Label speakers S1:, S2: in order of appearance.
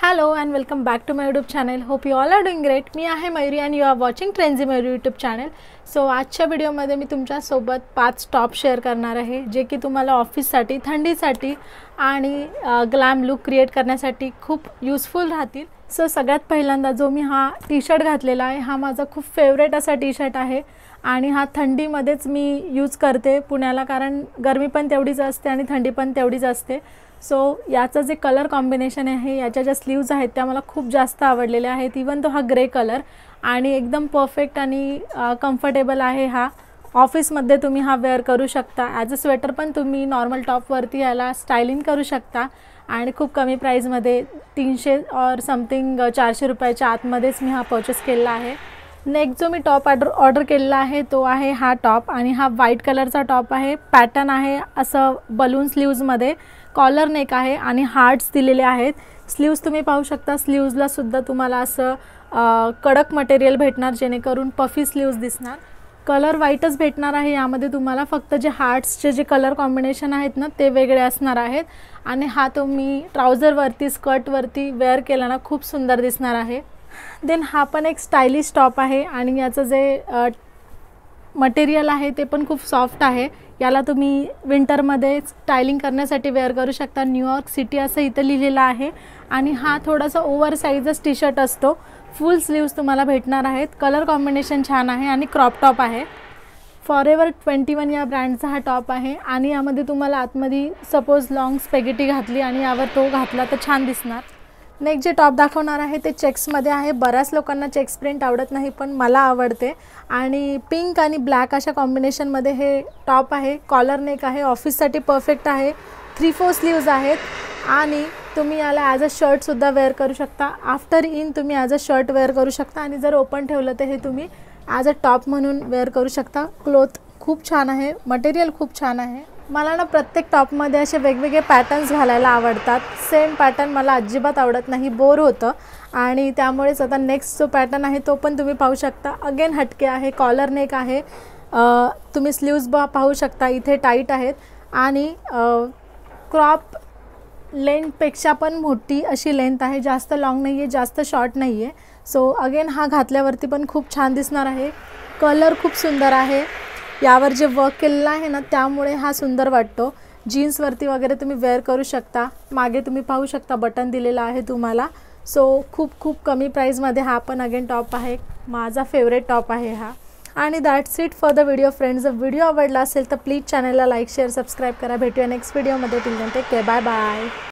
S1: Hello and welcome back to my YouTube channel. Hope you all are doing great. मी आहे Mayuri and you are watching Trendy Mayuri YouTube channel. So आजच्या व्हिडिओमध्ये मी तुमच्या सोबत 5 top share करणार आहे जे की तुम्हाला ऑफिससाठी, थंडीसाठी आणि ग्लॅम लुक क्रिएट करण्यासाठी खूप यूजफुल राहतील. सो सगळ्यात पहिल्यांदा जो मी हा टी-शर्ट घातलेला आहे हा माझा खूप फेवरेट असा टी-शर्ट आहे आणि हा थंडीमध्येच मी यूज करते पुण्याला, कारण गरमी पण तेवढीच असते आणि थंडी पण तेवढीच असते. सो याचा जे कलर कॉम्बिनेशन आहे, याच्या ज्या स्लीव्ज आहेत त्या मला खूप जास्त आवडलेल्या आहेत. इवन तो हा ग्रे कलर आणि एकदम परफेक्ट आणि कम्फर्टेबल आहे. हा ऑफिसमध्ये तुम्ही हा वेअर करू शकता. ॲज अ स्वेटर पण तुम्ही नॉर्मल टॉपवरती याला स्टायलिंग करू शकता आणि खूप कमी प्राईजमध्ये 300 और समथिंग 400 रुपयाच्या आतमध्येच मी हा परचेस केला आहे. नेक्स्ट जो मी टॉप ऑर्डर केलेला आहे तो आहे हा टॉप आणि हा व्हाईट कलरचा टॉप आहे. पॅटर्न आहे असं बलून स्लीव्जमध्ये, कॉलर नेक आहे आणि हार्ट्स दिलेले आहेत. स्लीव्ज तुम्ही पाहू शकता, स्लीव्जला सुद्धा तुम्हाला असं कडक मटेरियल भेटणार जेणेकरून पफी स्लीव्ज दिसणार. कलर व्हाईटच भेटणार आहे यामध्ये तुम्हाला, फक्त जे हार्ट्सचे जे कलर कॉम्बिनेशन आहेत ना ते वेगळे असणार आहेत. आणि हा तुम्ही ट्राउझरवरती, स्कर्टवरती वेअर केला ना खूप सुंदर दिसणार आहे. देन हा पण एक स्टायलिश टॉप आहे आणि याचं जे मटेरियल आहे ते पण खूप सॉफ्ट आहे. याला तुम्ही विंटरमध्ये स्टायलिंग करण्यासाठी वेअर करू शकता. न्यूयॉर्क सिटी असं इथं लिहिलेलं आहे आणि हा थोडासा ओव्हर साईजच टी शर्ट असतो. फुल स्लीव्स तुम्हाला भेटणार आहेत. कलर कॉम्बिनेशन छान आहे आणि क्रॉप टॉप आहे. फॉरेवर 21 या ब्रँडचा हा टॉप आहे आणि यामध्ये तुम्हाला आतमध्ये सपोज लॉंग स्पेगेटी घातली आणि यावर तो घातला तर छान दिसणार. नेक्स्ट जे टॉप दाखवणार आहे ते चेक्समध्ये आहे. बऱ्याच लोकांना चेक्स प्रिंट आवडत नाही पण मला आवडते आणि पिंक आणि ब्लॅक अशा कॉम्बिनेशनमध्ये हे टॉप आहे. कॉलर नेक आहे, ऑफिससाठी परफेक्ट आहे. 3-4 स्लीव्ज आहेत आणि तुम्ही याला ॲज अ शर्टसुद्धा वेअर करू शकता. आफ्टर इन तुम्ही ॲज अ शर्ट वेअर करू शकता आणि जर ओपन ठेवलं तर हे तुम्ही ॲज अ टॉप म्हणून वेअर करू शकता. क्लोथ खूप छान आहे, मटेरियल खूप छान आहे. मला ना प्रत्येक टॉपमध्ये असे वेगवेगळे पॅटर्न्स घालायला आवडतात. सेम पॅटर्न मला अजिबात आवडत नाही, बोर होतं. आणि त्यामुळेच आता नेक्स्ट जो पॅटर्न आहे तो पण तुम्ही पाहू शकता. अगेन हटके आहे, कॉलर नेक आहे. तुम्ही स्लीव्ज पाहू शकता, इथे टाईट आहेत आणि क्रॉप लेंथपेक्षा पण मोठी अशी लेंथ आहे. जास्त लॉंग नाही आहे, जास्त शॉर्ट नाही आहे. सो अगेन हा घातल्यावरती पण खूप छान दिसणार आहे. कलर खूप सुंदर आहे. यावर जे वर्क केलेलं आहे ना त्यामुळे हा सुंदर वाटतो. जीन्सवरती वगैरे तुम्ही वेअर करू शकता. मागे तुम्ही पाहू शकता बटन दिलेलं आहे तुम्हाला. सो खूप कमी प्राईजमध्ये हा पण अगेन टॉप आहे. माझा फेवरेट टॉप आहे हा. आणि that's it for the video friends. जर व्हिडिओ आवडला असेल तर प्लीज चॅनलला लाईक, शेअर, सबस्क्राईब करा. भेटूया नेक्स्ट व्हिडिओमध्ये. Till then take care, bye bye.